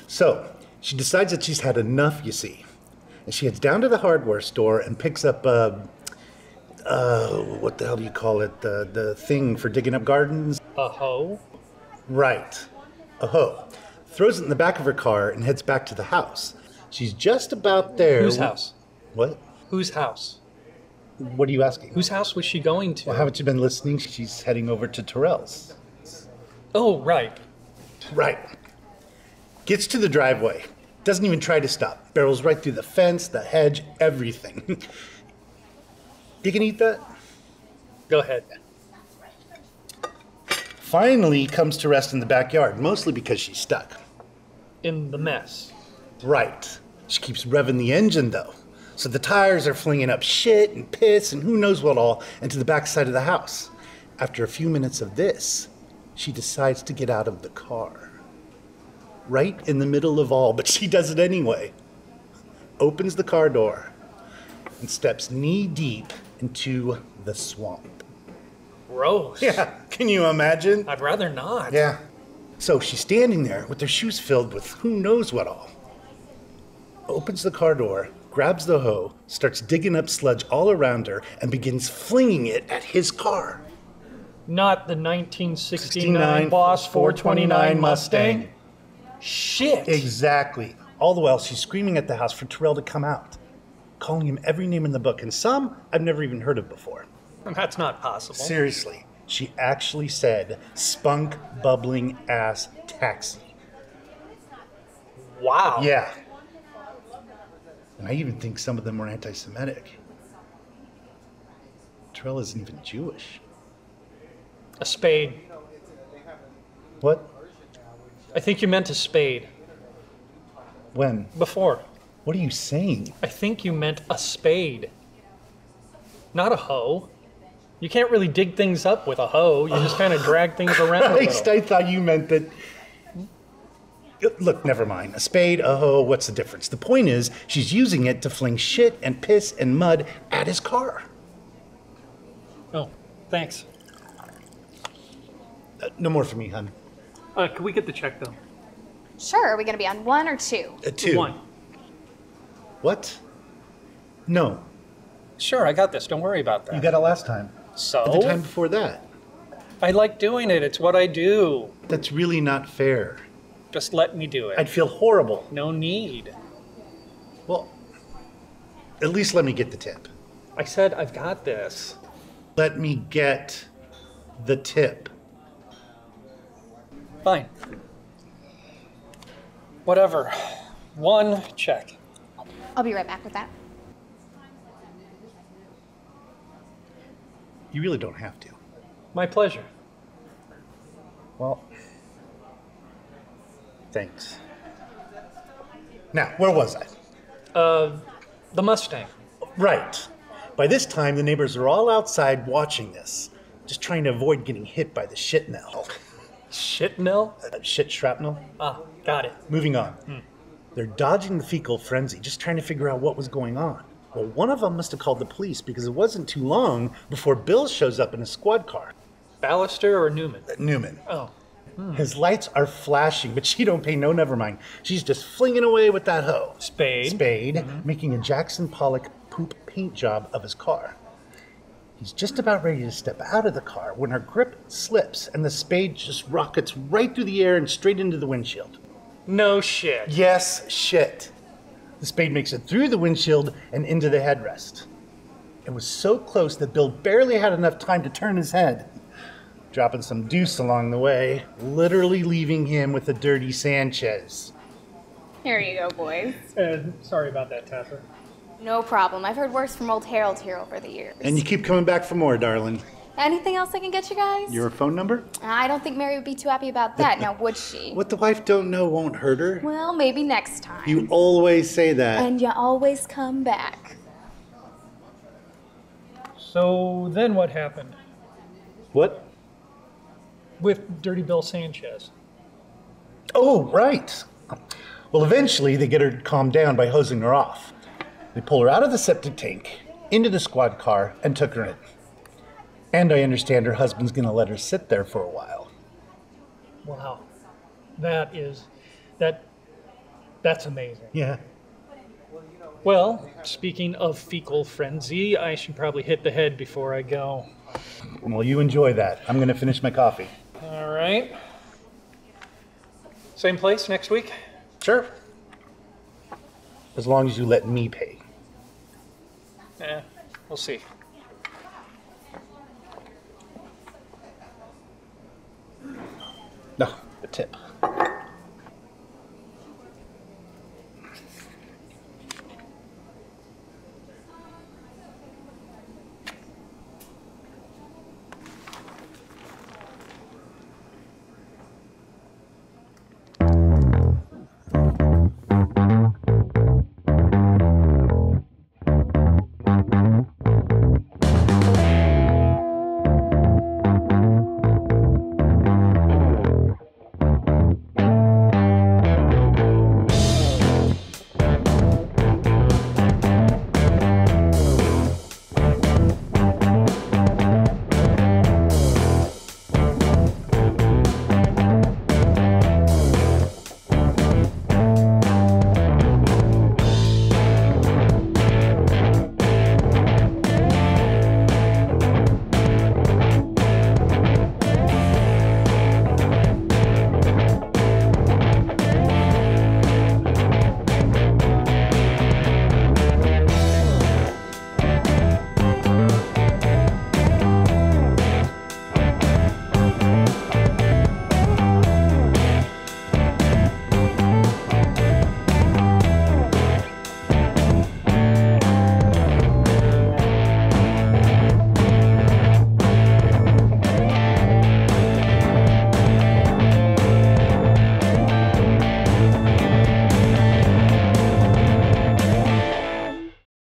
So, she decides that she's had enough, you see. And she heads down to the hardware store and picks up, what the hell do you call it? The thing for digging up gardens? A hoe? Right. A hoe. Throws it in the back of her car and heads back to the house. She's just about there. Whose house? What? Whose house? What are you asking? Whose house was she going to? Well, haven't you been listening? She's heading over to Terrell's. Oh, right. Right. Gets to the driveway. Doesn't even try to stop. Barrels right through the fence, the hedge, everything. You can eat that? Go ahead. Finally comes to rest in the backyard, mostly because she's stuck. In the mess. Right. She keeps revving the engine, though. So the tires are flinging up shit and piss and who knows what all into the backside of the house. After a few minutes of this, she decides to get out of the car. Right in the middle of all, but she does it anyway. Opens the car door and steps knee deep into the swamp. Gross. Yeah, can you imagine? I'd rather not. Yeah. So she's standing there with her shoes filled with who knows what all. Opens the car door, grabs the hoe, starts digging up sludge all around her, and begins flinging it at his car. Not the 1969 Boss 429 Mustang. Shit! Exactly. All the while, she's screaming at the house for Terrell to come out, calling him every name in the book, and some I've never even heard of before. That's not possible. Seriously, she actually said, spunk, bubbling ass taxi. Wow. Yeah. And I even think some of them were anti-Semitic. Terrell isn't even Jewish. A spade. What? I think you meant a spade. When? Before. What are you saying? I think you meant a spade. Not a hoe. You can't really dig things up with a hoe. You just kind of drag things around a Christ, little. I thought you meant that... Look, never mind. A spade, a hoe, what's the difference? The point is, she's using it to fling shit and piss and mud at his car. Oh, thanks. No more for me, hon. Can we get the check, though? Sure, are we gonna be on 1 or 2? 2. 1. What? No. Sure, I got this. Don't worry about that. You got it last time. So? But the time before that. I like doing it. It's what I do. That's really not fair. Just let me do it. I'd feel horrible. No need. Well, at least let me get the tip. I said I've got this. Let me get the tip. Fine. Whatever. 1 check. I'll be right back with that. You really don't have to. My pleasure. Well, thanks. Now, where was I? The Mustang. Right. By this time, the neighbors are all outside watching this, just trying to avoid getting hit by the shitnell. Shitnell? Shit shrapnel. Ah, got it. Moving on. They're dodging the fecal frenzy, just trying to figure out what was going on. Well, one of them must have called the police because it wasn't too long before Bill shows up in a squad car. Ballister or Newman? Newman. Oh. His lights are flashing, but she don't pay no never mind. She's just flinging away with that hoe. Spade. Making a Jackson Pollock poop paint job of his car. He's just about ready to step out of the car when her grip slips and the spade just rockets right through the air and straight into the windshield. No shit. Yes, shit. The spade makes it through the windshield and into the headrest. It was so close that Bill barely had enough time to turn his head, dropping some deuce along the way, literally leaving him with a dirty Sanchez. Here you go, boys. Sorry about that, Tessa. No problem. I've heard worse from old Harold here over the years. And you keep coming back for more, darling. Anything else I can get you guys? Your phone number? I don't think Mary would be too happy about that, now would she? What the wife don't know won't hurt her. Well, maybe next time. You always say that. And you always come back. So then what happened What? with Dirty Bill Sanchez? Oh, right. Well, eventually they get her calmed down by hosing her off. They pull her out of the septic tank, into the squad car, and took her in. And I understand her husband's gonna let her sit there for a while. Wow. That's amazing. Yeah. Well, speaking of fecal frenzy, I should probably hit the head before I go. Well, you enjoy that. I'm gonna finish my coffee. All right. Same place next week? Sure. As long as you let me pay. We'll see. No, the tip.